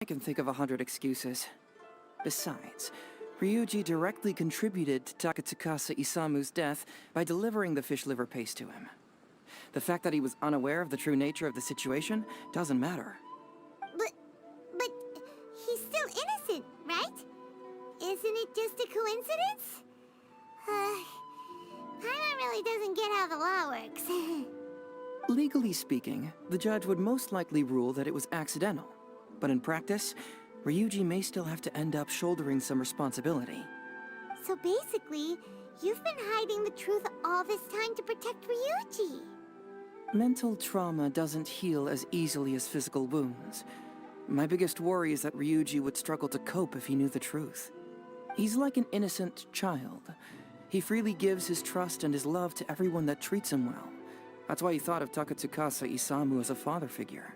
can think of 100 excuses. Besides, Ryuji directly contributed to Takatsukasa Isamu's death by delivering the fish liver paste to him. The fact that he was unaware of the true nature of the situation doesn't matter. But he's still innocent, right? Isn't it just a coincidence? Paimon really doesn't get how the law works. Legally speaking, the judge would most likely rule that it was accidental. But in practice, Ryuji may still have to end up shouldering some responsibility. So basically, you've been hiding the truth all this time to protect Ryuji. Mental trauma doesn't heal as easily as physical wounds. My biggest worry is that Ryuji would struggle to cope if he knew the truth. He's like an innocent child. He freely gives his trust and his love to everyone that treats him well. That's why he thought of Takatsukasa Isamu as a father figure.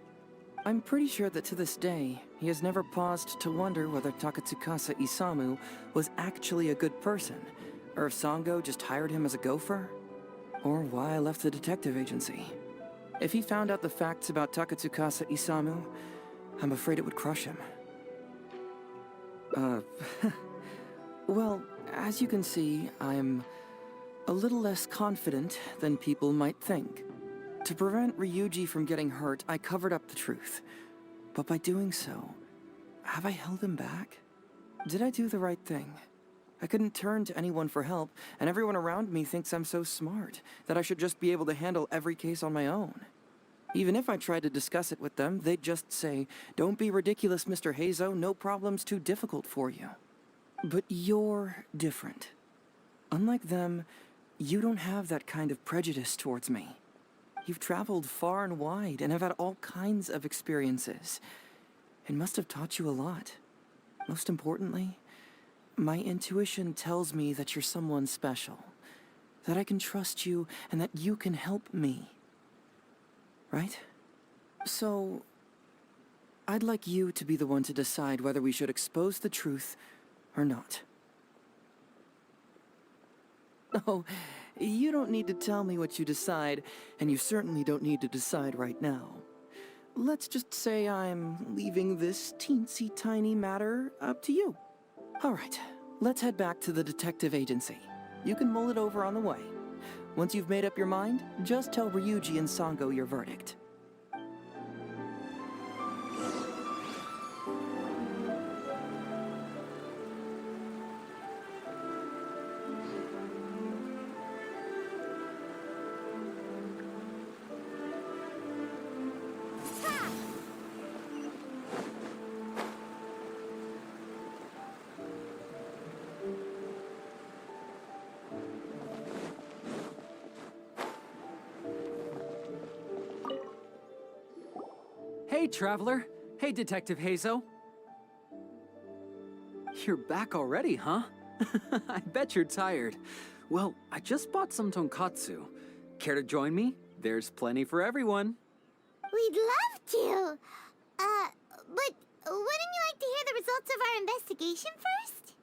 I'm pretty sure that to this day, he has never paused to wonder whether Takatsukasa Isamu was actually a good person, or if Sango just hired him as a gopher, or why I left the detective agency. If he found out the facts about Takatsukasa Isamu, I'm afraid it would crush him. Well, as you can see, I'm a little less confident than people might think. To prevent Ryuji from getting hurt, I covered up the truth. But by doing so, have I held him back? Did I do the right thing? I couldn't turn to anyone for help, and everyone around me thinks I'm so smart, that I should just be able to handle every case on my own. Even if I tried to discuss it with them, they'd just say, "Don't be ridiculous, Mr. Heizo, no problem's too difficult for you." But you're different. Unlike them, you don't have that kind of prejudice towards me. You've traveled far and wide and have had all kinds of experiences. It must have taught you a lot. Most importantly, my intuition tells me that you're someone special, that I can trust you and that you can help me. Right? So, I'd like you to be the one to decide whether we should expose the truth or not. Oh, you don't need to tell me what you decide, and you certainly don't need to decide right now. Let's just say I'm leaving this teensy-tiny matter up to you. All right, let's head back to the detective agency. You can mull it over on the way. Once you've made up your mind, just tell Ryuji and Sango your verdict. Hey, Traveler. Hey, Detective Heizo. You're back already, huh? I bet you're tired. Well, I just bought some tonkatsu. Care to join me? There's plenty for everyone. We'd love to. But wouldn't you like to hear the results of our investigation first?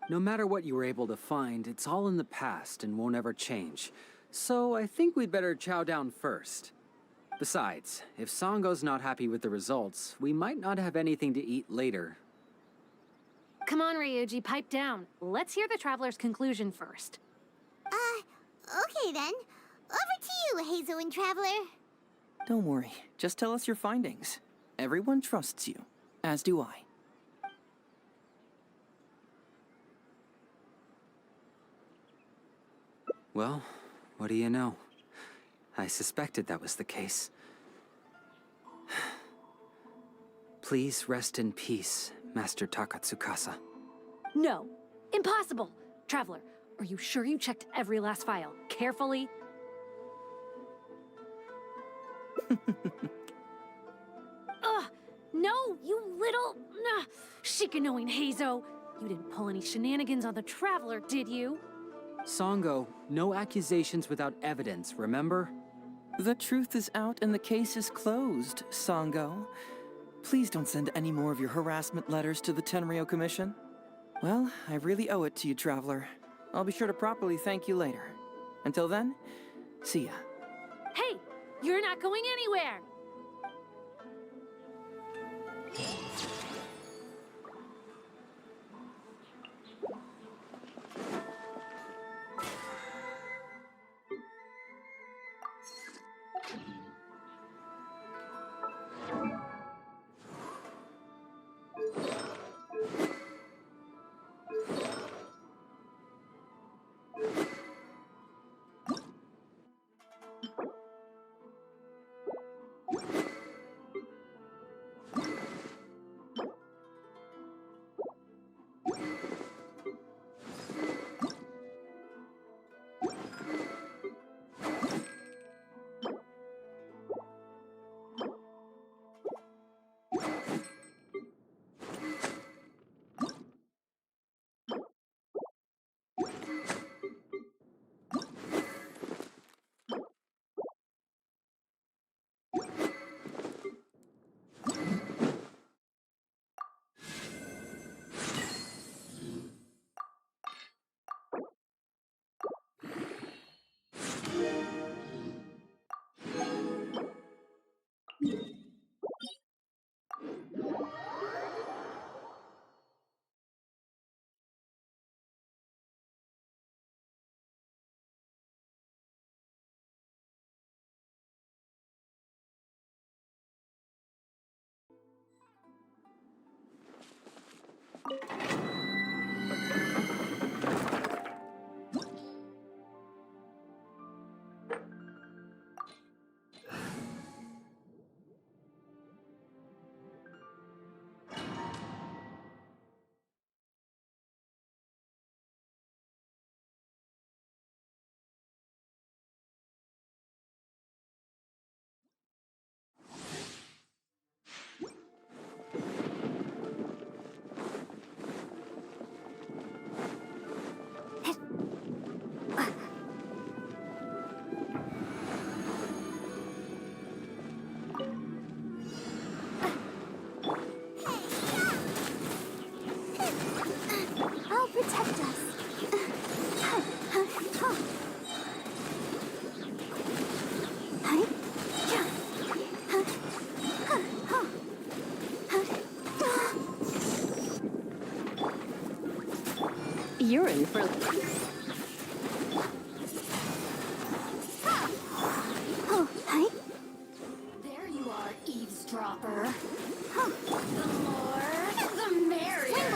No matter what you were able to find, it's all in the past and won't ever change. So I think we'd better chow down first. Besides, if Sango's not happy with the results, we might not have anything to eat later. Come on, Ryuji, pipe down. Let's hear the Traveler's conclusion first. Okay then. Over to you, Heizo and Traveler. Don't worry, just tell us your findings. Everyone trusts you, as do I. Well, what do you know? I suspected that was the case. Please rest in peace, Master Takatsukasa. No, impossible! Traveler, are you sure you checked every last file, carefully? Ugh! No, you little... chicken-knowing Heizo! You didn't pull any shenanigans on the Traveler, did you? Sango, no accusations without evidence, remember? The truth is out and the case is closed, Sango. Please don't send any more of your harassment letters to the Tenryo Commission. Well, I really owe it to you, Traveler. I'll be sure to properly thank you later. Until then, see ya. Hey! You're not going anywhere! You're in for... Oh, hi. There you are, eavesdropper. The more, the merrier.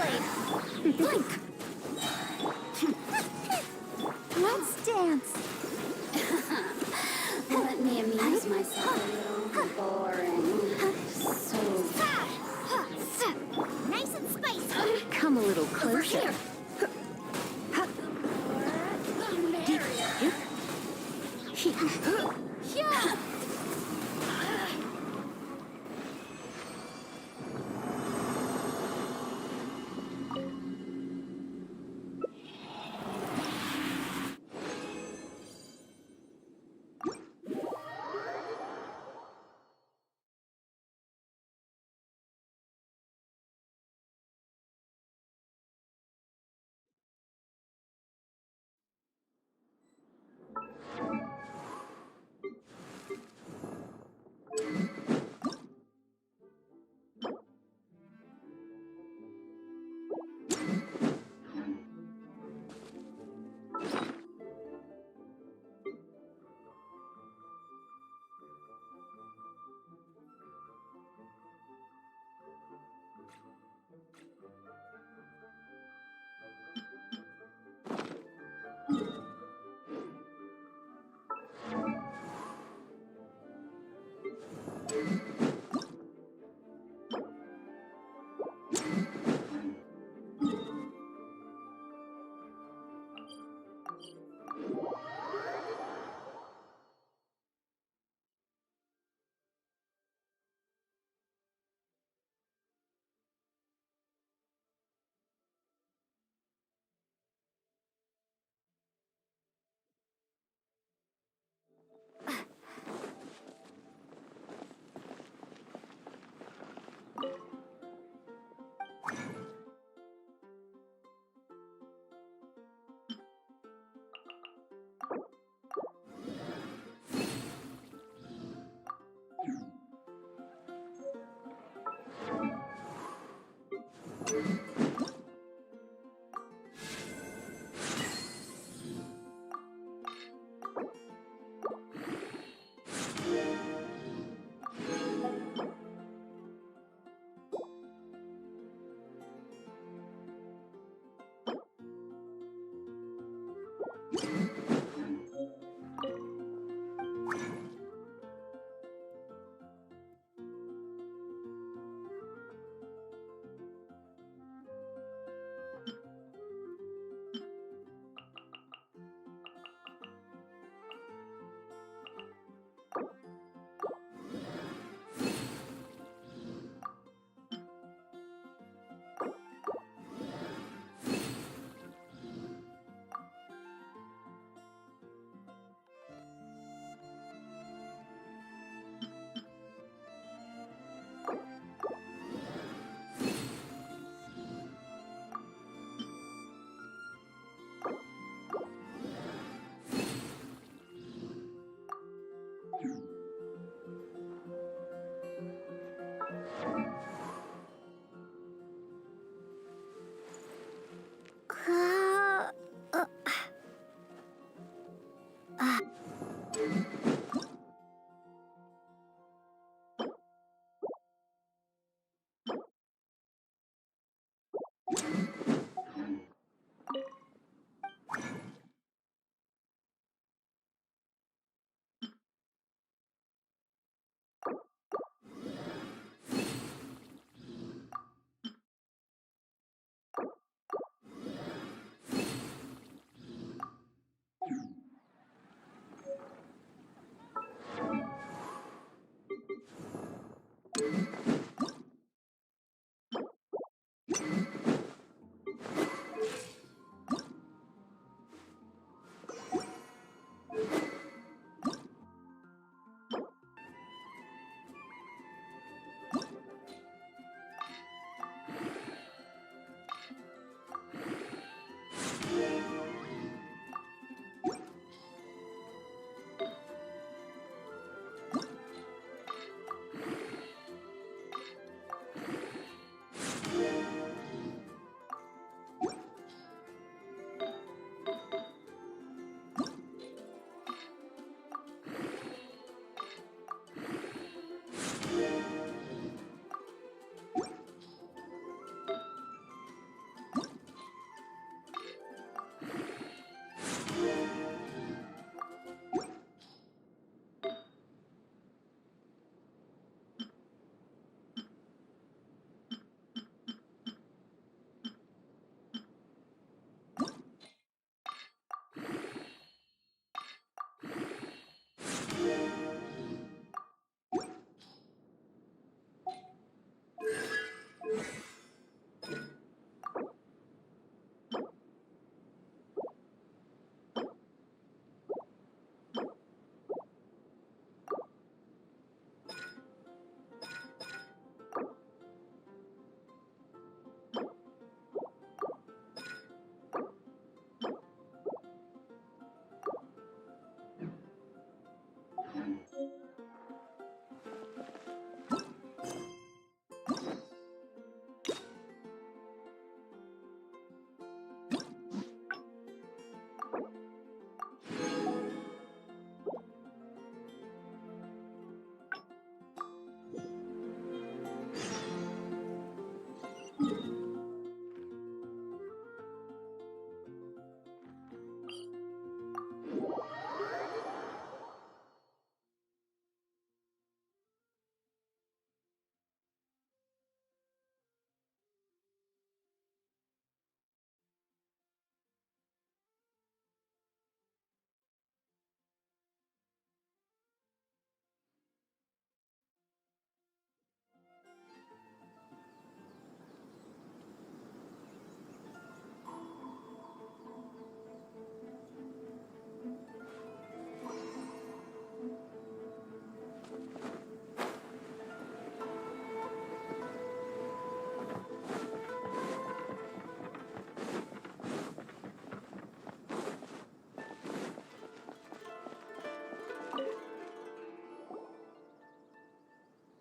Swingblade. Blink. Let's dance. Let me amuse myself a little. Boring. So Nice and spicy. Come a little over closer. here. The merrier. Yeah.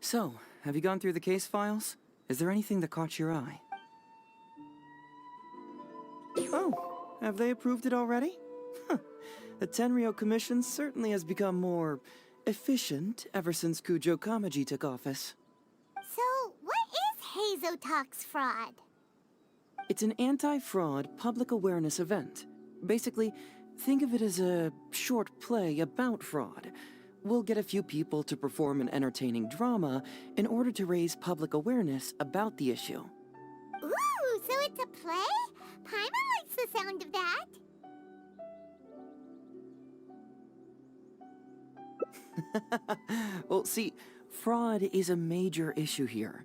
So, have you gone through the case files? Is there anything that caught your eye? Oh, have they approved it already? Huh. The Tenryo Commission certainly has become more efficient ever since Kujo Kamaji took office. So, what is Hazotalk's fraud? It's an anti-fraud public awareness event. Basically, think of it as a short play about fraud. We'll get a few people to perform an entertaining drama in order to raise public awareness about the issue. Ooh, so it's a play? Paimon likes the sound of that. Well, see, fraud is a major issue here.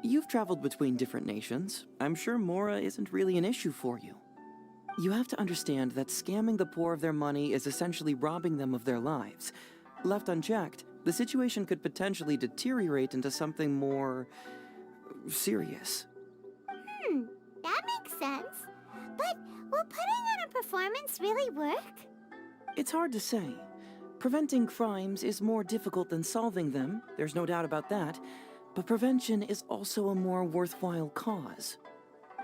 You've traveled between different nations. I'm sure Mora isn't really an issue for you. You have to understand that scamming the poor of their money is essentially robbing them of their lives. Left unchecked, the situation could potentially deteriorate into something more serious. That makes sense. But will putting on a performance really work? It's hard to say. Preventing crimes is more difficult than solving them, there's no doubt about that, but prevention is also a more worthwhile cause.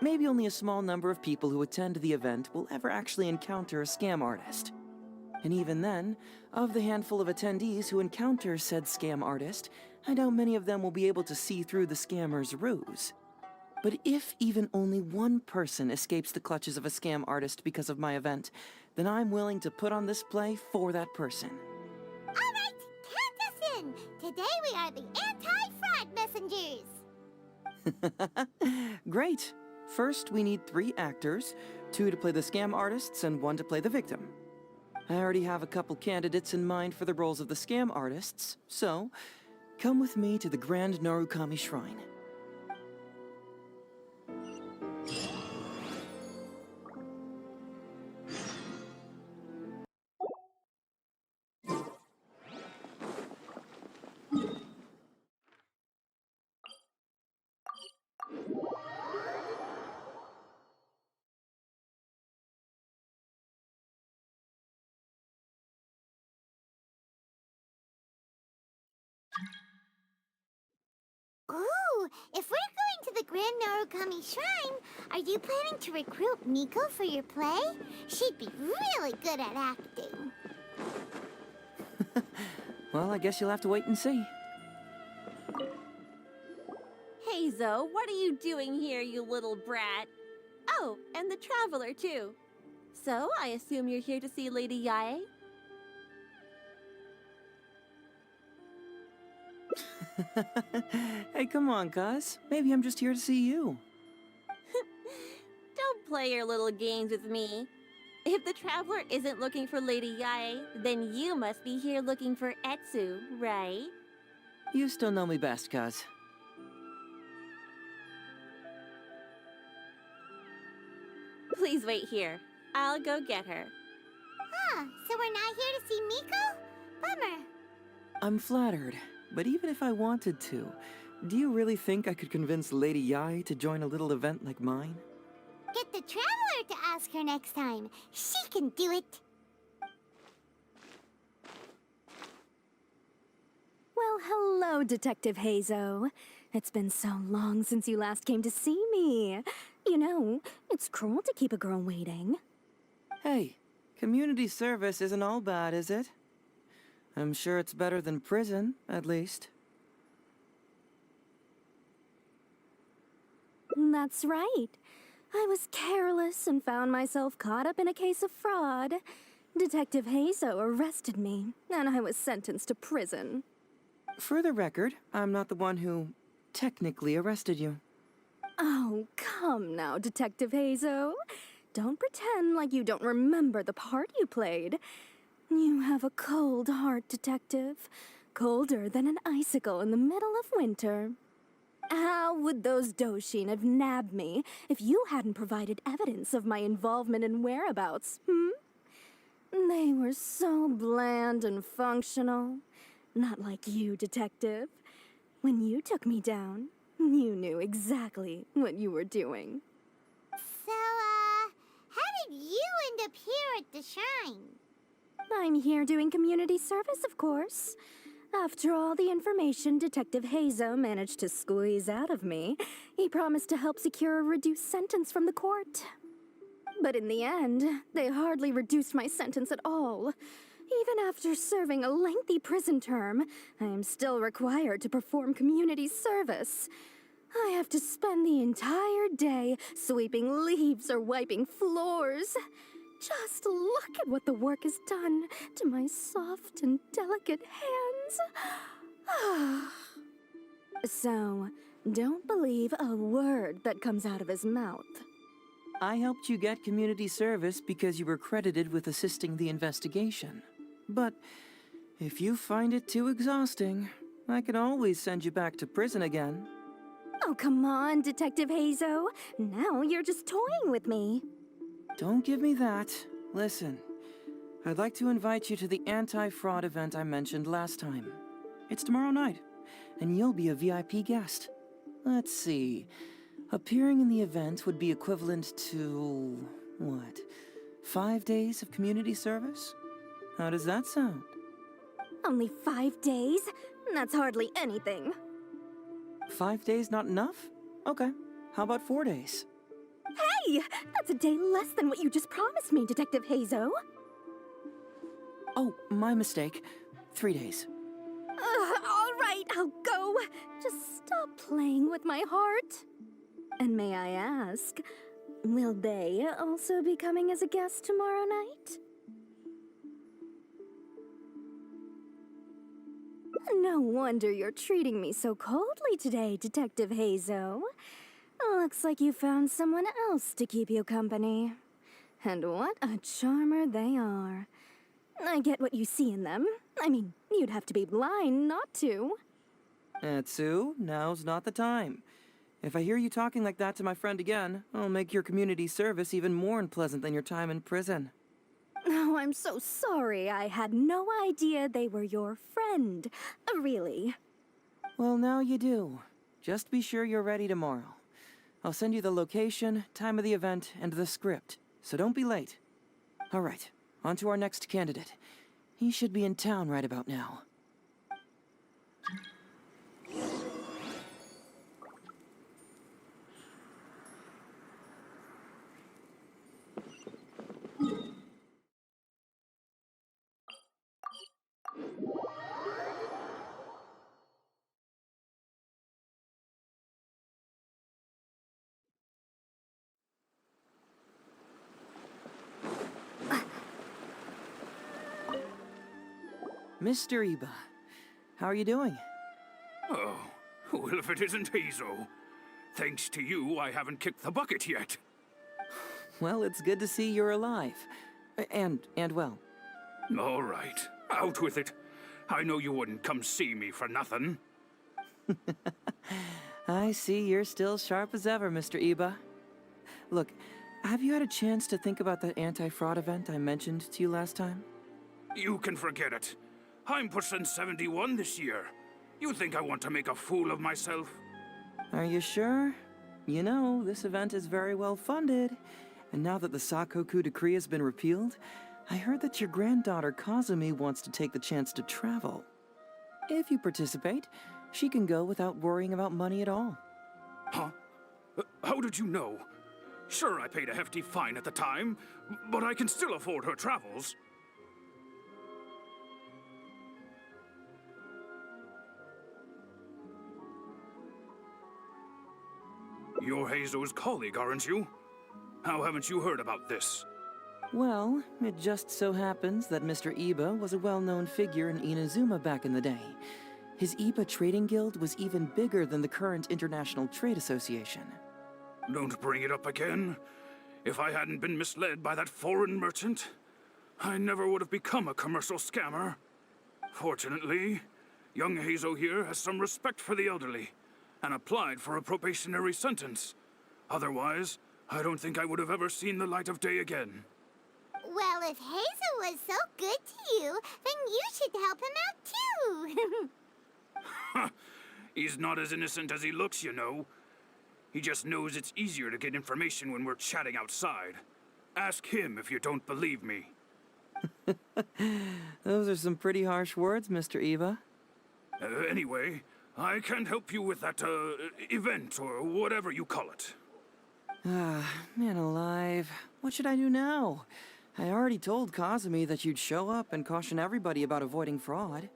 Maybe only a small number of people who attend the event will ever actually encounter a scam artist. And even then, of the handful of attendees who encounter said scam artist, I doubt many of them will be able to see through the scammer's ruse. But if even only one person escapes the clutches of a scam artist because of my event, then I'm willing to put on this play for that person. All right, count us in. Today we are the anti-fraud messengers. Great. First, we need 3 actors, 2 to play the scam artists and 1 to play the victim. I already have a couple candidates in mind for the roles of the scam artists, so come with me to the Grand Narukami Shrine. Ooh, if we're going to the Grand Narukami Shrine, are you planning to recruit Miko for your play? She'd be really good at acting. Well, I guess you'll have to wait and see. Hey, Zoe, what are you doing here, you little brat? Oh, and the Traveler, too. So, I assume you're here to see Lady Yae? Hey, come on, cuz. Maybe I'm just here to see you. Don't play your little games with me. If the Traveler isn't looking for Lady Yae, then you must be here looking for Etsu, right? You still know me best, cuz. Please wait here. I'll go get her. Huh, so we're not here to see Miko? Bummer. I'm flattered, but even if I wanted to, do you really think I could convince Lady Yae to join a little event like mine? Get the Traveler to ask her next time. She can do it. Well, hello, Detective Hazo. It's been so long since you last came to see me. You know, it's cruel to keep a girl waiting. Hey, community service isn't all bad, is it? I'm sure it's better than prison, at least. That's right. I was careless and found myself caught up in a case of fraud. Detective Hazo arrested me, and I was sentenced to prison. For the record, I'm not the one who technically arrested you. Oh, come now, Detective Hazo. Don't pretend like you don't remember the part you played. You have a cold heart, Detective. Colder than an icicle in the middle of winter. How would those Doshin have nabbed me if you hadn't provided evidence of my involvement and whereabouts, They were so bland and functional. Not like you, Detective. When you took me down, you knew exactly what you were doing. So, how did you end up here at the shrine? I'm here doing community service, of course. After all the information Detective Hazo managed to squeeze out of me, he promised to help secure a reduced sentence from the court. But in the end, they hardly reduced my sentence at all. Even after serving a lengthy prison term, I am still required to perform community service. I have to spend the entire day sweeping leaves or wiping floors. Just look at what the work has done to my soft and delicate hands. So, don't believe a word that comes out of his mouth. I helped you get community service because you were credited with assisting the investigation. But if you find it too exhausting, I can always send you back to prison again. Oh, come on, Detective Hazo. Now you're just toying with me. Don't give me that. Listen, I'd like to invite you to the anti-fraud event I mentioned last time. It's tomorrow night, and you'll be a VIP guest. Let's see. Appearing in the event would be equivalent to, what, 5 days of community service? How does that sound? Only 5 days? That's hardly anything. 5 days not enough? Okay, how about 4 days? Hey! That's a day less than what you just promised me, Detective Hazo. Oh, my mistake. 3 days. All right, I'll go. Just stop playing with my heart. And may I ask, will they also be coming as a guest tomorrow night? No wonder you're treating me so coldly today, Detective Hazo. Looks like you found someone else to keep you company. And what a charmer they are. I get what you see in them. I mean, you'd have to be blind not to. Atsu, now's not the time. If I hear you talking like that to my friend again, I'll make your community service even more unpleasant than your time in prison. Oh, I'm so sorry. I had no idea they were your friend. Really. Well, now you do. Just be sure you're ready tomorrow. I'll send you the location, time of the event, and the script, so don't be late. All right, on to our next candidate. He should be in town right about now. Mr. Iba, how are you doing? Oh, well, if it isn't Hazel. Thanks to you, I haven't kicked the bucket yet. Well, it's good to see you're alive. And well. All right, out with it. I know you wouldn't come see me for nothing. I see you're still sharp as ever, Mr. Iba. Look, have you had a chance to think about that anti-fraud event I mentioned to you last time? You can forget it. I'm pushing 71 this year. You think I want to make a fool of myself? Are you sure? You know, this event is very well funded. And now that the Sakoku decree has been repealed, I heard that your granddaughter Kazumi wants to take the chance to travel. If you participate, she can go without worrying about money at all. Huh? How did you know? Sure, I paid a hefty fine at the time, but I can still afford her travels. You're Hazo's colleague, aren't you? How haven't you heard about this? Well, it just so happens that Mr. Iba was a well-known figure in Inazuma back in the day. His Iba Trading Guild was even bigger than the current International Trade Association. Don't bring it up again. If I hadn't been misled by that foreign merchant, I never would have become a commercial scammer. Fortunately, young Hazo here has some respect for the elderly and applied for a probationary sentence. Otherwise, I don't think I would have ever seen the light of day again. Well, if Hazel was so good to you, then you should help him out too. He's not as innocent as he looks, you know. He just knows it's easier to get information when we're chatting outside. Ask him if you don't believe me. Those are some pretty harsh words, Mr. Iba. Anyway, I can't help you with that, event or whatever you call it. Ah, man alive. What should I do now? I already told Kazumi that you'd show up and caution everybody about avoiding fraud.